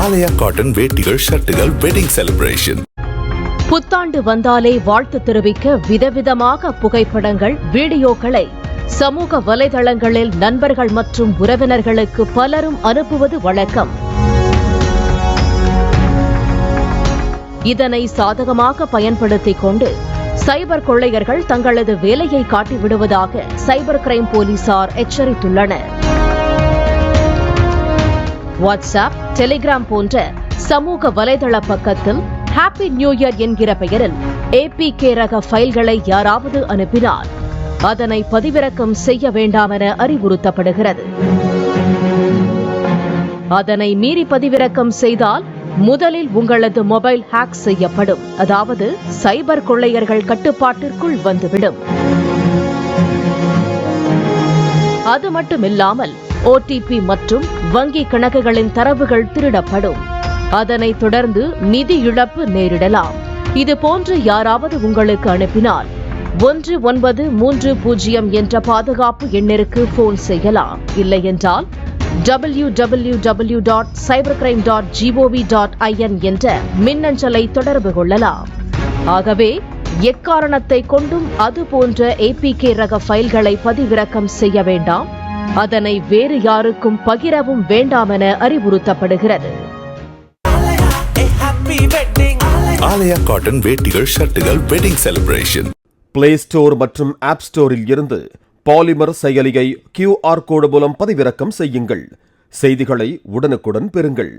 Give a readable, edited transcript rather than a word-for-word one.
ஆலயா cotton வேட்டிகள், ஷர்ட்டுகள், wedding celebration. புத்தாண்டு வந்தாலே வாழ்த்து தெரிவிக்க விதவிதமாக புகைப்படங்கள், வீடியோக்களை சமூக வலைதளங்களில் நண்பர்கள் மற்றும் உறவினர்களுக்கு பலரும் அனுப்புவது வழக்கம். இதனை சாதகமாக பயன்படுத்திக் கொண்டு சைபர் கொள்ளையர்கள் தங்களது வேலையை காட்டிவிடுவதாக சைபர் கிரைம் போலீசார் எச்சரித்துள்ளனர். வாட்ஸ்அப், டெலிகிராம் போன்ற சமூக வலைதள பக்கத்தில் ஹாப்பி நியூ இயர் என்கிற பெயரில் APK ரக ஃபைல்களை யாராவது அனுப்பினால் அதனை பதிவிறக்கம் செய்ய வேண்டாம் என அறிவுறுத்தப்படுகிறது. அதனை மீறி பதிவிறக்கம் செய்தால் முதலில் உங்களது மொபைல் ஹேக் செய்யப்படும். அதாவது சைபர் கொள்ளையர்கள் கட்டுப்பாட்டிற்குள் வந்துவிடும். அது மட்டுமில்லாமல் OTP மற்றும் வங்கி கணக்குகளின் தரவுகள் திருடப்படும். அதனைத் தொடர்ந்து நிதி இழப்பு நேரிடலாம். இதுபோன்று யாராவது உங்களுக்கு அனுப்பினால் 1930 என்ற பாதுகாப்பு எண்ணிற்கு போன் செய்யலாம். இல்லையென்றால் www.cybercrime.gov.in என்ற மின்னஞ்சலை தொடர்பு கொள்ளலாம். ஆகவே எக்காரணத்தை கொண்டும் அதுபோன்ற APK ரக ஃபைல்களை பதிவிறக்கம் செய்ய வேண்டாம். அதனை வேறு யாருக்கும் பகிரவும் வேண்டாம் என அறிவுறுத்தப்படுகிறது. ஆலயா காட்டன் வேட்டிகள், ஷர்ட்டுகள், வெட்டிங் செலிப்ரேஷன். பிளே ஸ்டோர் மற்றும் ஆப் ஸ்டோரில் இருந்து பாலிமர் செயலியை QR கோடு மூலம் பதிவிறக்கம் செய்யுங்கள். செய்திகளை உடனுக்குடன் பெறுங்கள்.